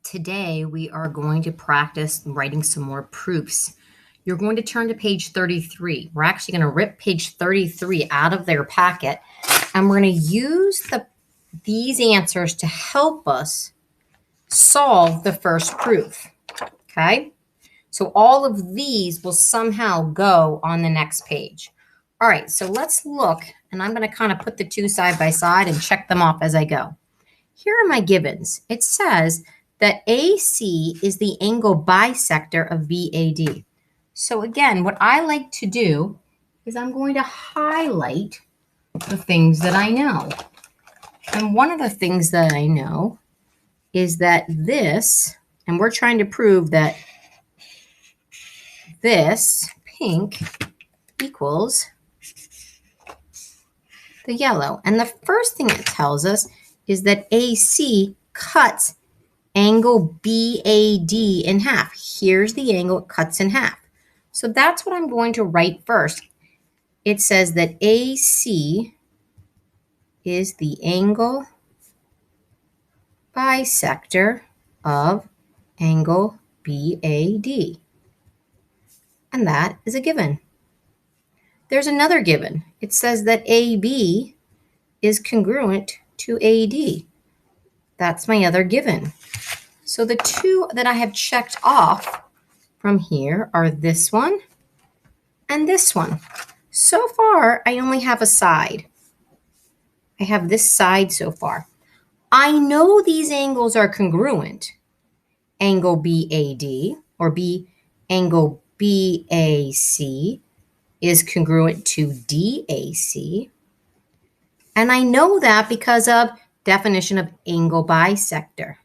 Today we are going to practice writing some more proofs. You're going to turn to page 33. We're actually going to rip page 33 out of their packet, and we're going to use these answers to help us solve the first proof. Okay? So all of these will somehow go on the next page. All right, so let's look, and I'm going to kind of put the two side by side and check them off as I go. Here are my givens. It says that AC is the angle bisector of BAD. So again, what I like to do is I'm going to highlight the things that I know. And one of the things that I know is that this, and we're trying to prove that this pink equals the yellow. And the first thing it tells us is that AC cuts angle BAD in half. Here's the angle it cuts in half. So that's what I'm going to write first. It says that AC is the angle bisector of angle BAD. And that is a given. There's another given. It says that AB is congruent to AD. That's my other given. So the two that I have checked off from here are this one and this one. So far, I only have a side. I have this side so far. I know these angles are congruent. Angle BAD or angle BAC is congruent to DAC. And I know that because of definition of angle bisector.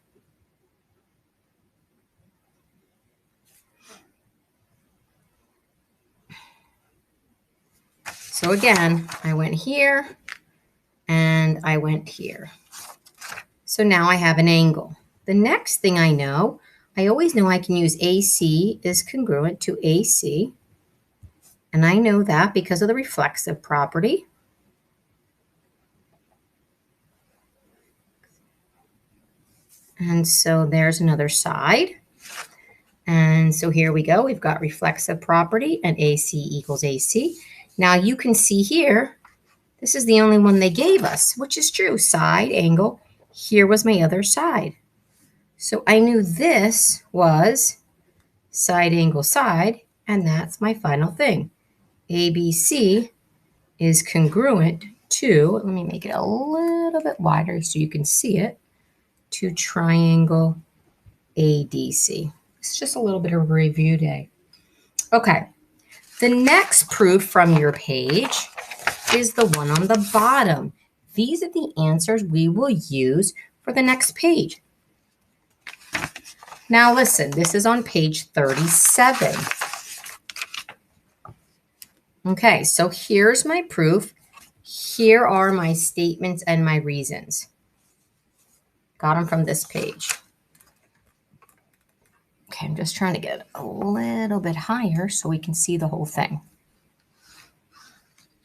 So again, I went here and I went here. So now I have an angle. The next thing I always know I can use AC is congruent to AC. And I know that because of the reflexive property. And so there's another side. And so here we go. We've got reflexive property and AC equals AC. Now you can see here, this is the only one they gave us, which is true. Side, angle. Here was my other side. So I knew this was side, angle, side, and that's my final thing. ABC is congruent to, let me make it a little bit wider so you can see it, to triangle ADC. It's just a little bit of a review day. Okay, the next proof from your page is the one on the bottom. These are the answers we will use for the next page. Now listen, this is on page 37. Okay, so here's my proof. Here are my statements and my reasons. Got them from this page. Okay, I'm just trying to get a little bit higher so we can see the whole thing.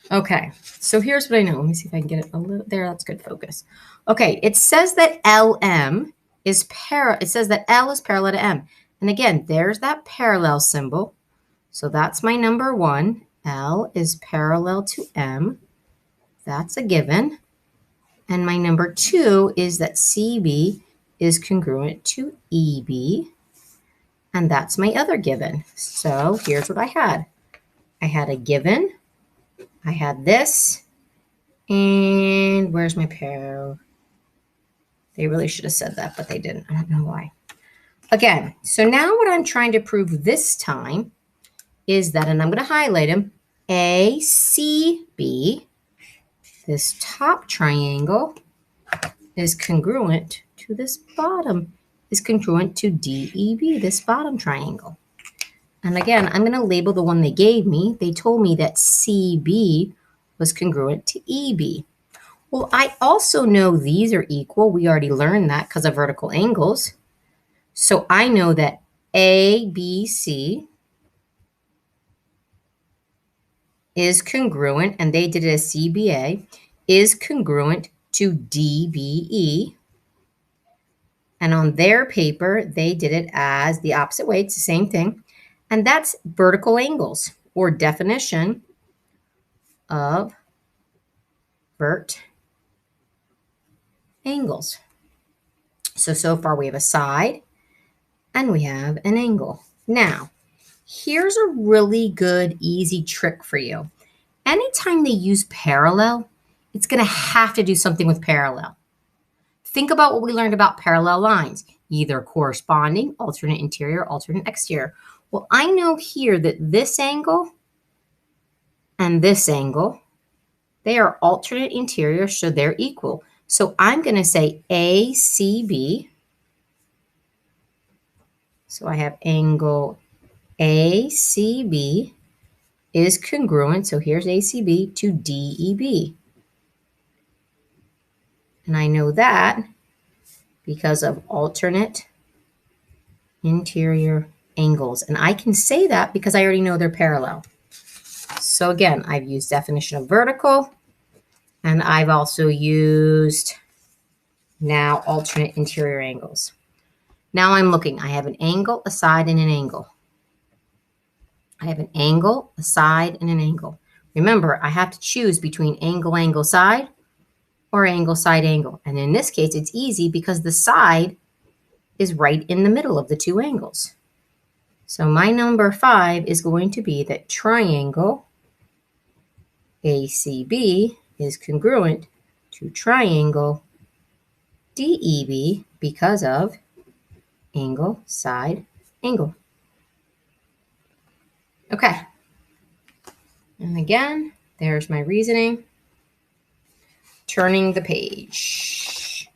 Okay, so here's what I know. Let me see if I can get it a little there. That's good focus. Okay, it says that LM is it says that L is parallel to M. And again, there's that parallel symbol. So that's my number one. L is parallel to M. That's a given. And my number two is that CB is congruent to EB. And that's my other given. So here's what I had. I had a given. I had this. And where's my pair? They really should have said that, but they didn't. I don't know why. Again, so now what I'm trying to prove this time is that, and I'm going to highlight them, ACB, this top triangle, is congruent to this bottom, is congruent to DEB, this bottom triangle. And again, I'm going to label the one they gave me. They told me that CB was congruent to EB. Well, I also know these are equal. We already learned that because of vertical angles. So I know that ABC is congruent, and they did it as CBA, is congruent to DBE. And on their paper, they did it as the opposite way. It's the same thing. And that's vertical angles, or definition of vert angles. So far we have a side and we have an angle. Now, here's a really good, easy trick for you. Anytime they use parallel, it's going to have to do something with parallel. Think about what we learned about parallel lines, either corresponding, alternate interior, alternate exterior. Well, I know here that this angle and this angle, they are alternate interior, so they're equal. So I'm going to say ACB. So I have angle ACB is congruent, so here's ACB, to DEB. And I know that because of alternate interior angles. And I can say that because I already know they're parallel. So again, I've used definition of vertical, and I've also used now alternate interior angles. Now I'm looking, I have an angle, a side, and an angle. I have an angle, a side, and an angle. Remember, I have to choose between angle, angle, side, or angle, side, angle. And in this case, it's easy because the side is right in the middle of the two angles. So my number 5 is going to be that triangle ACB is congruent to triangle DEB because of angle, side, angle. Okay. And again, there's my reasoning. Turning the page.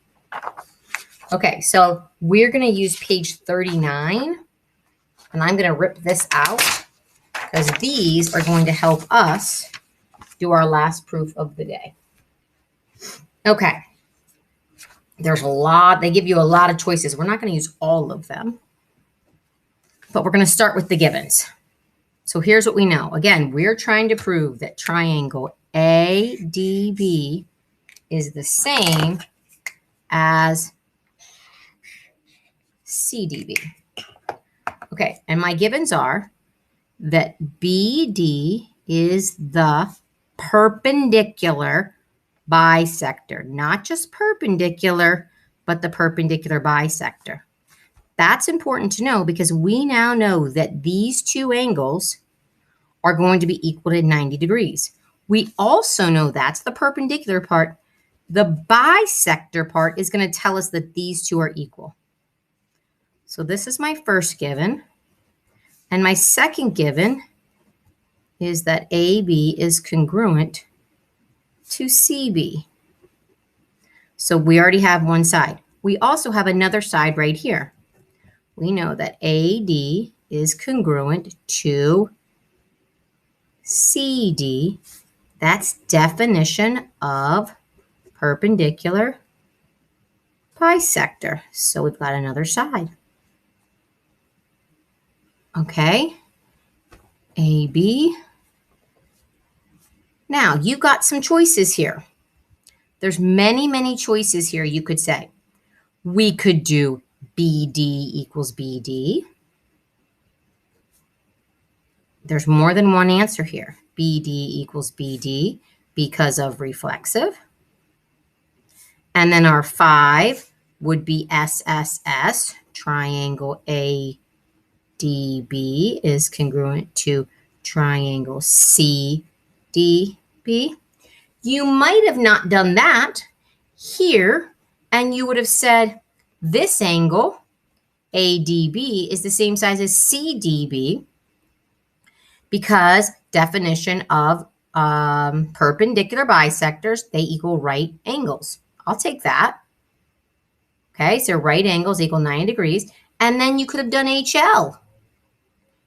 Okay, so we're going to use page 39, and I'm going to rip this out because these are going to help us do our last proof of the day. Okay. There's a lot. They give you a lot of choices. We're not going to use all of them, but we're going to start with the givens. So here's what we know. Again, we're trying to prove that triangle ADB is the same as CDB. Okay, and my givens are that BD is the perpendicular bisector, not just perpendicular, but the perpendicular bisector. That's important to know because we now know that these two angles are going to be equal to 90 degrees. We also know that's the perpendicular part. The bisector part is going to tell us that these two are equal. So this is my first given. And my second given is that AB is congruent to CB. So we already have one side. We also have another side right here. We know that AD is congruent to CD. That's definition of perpendicular bisector. So we've got another side. Okay, AB. Now, you got some choices here. There's many, many choices here you could say. We could do BD equals BD. There's more than one answer here. BD equals BD because of reflexive. And then our 5 would be SSS, triangle ADB is congruent to triangle CDB. You might have not done that here, and you would have said this angle, ADB, is the same size as CDB because definition of perpendicular bisectors, they equal right angles. I'll take that. Okay, so right angles equal 90 degrees. And then you could have done HL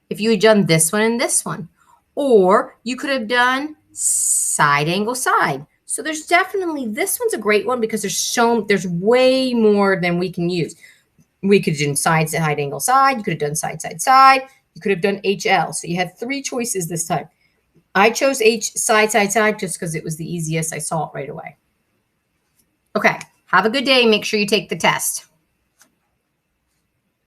if you had done this one and this one. Or you could have done side angle side. So there's definitely, this one's a great one because there's way more than we can use. We could have done side angle side. You could have done side side. You could have done HL. So you had 3 choices this time. I chose side just because it was the easiest. I saw it right away. Okay, have a good day. Make sure you take the test.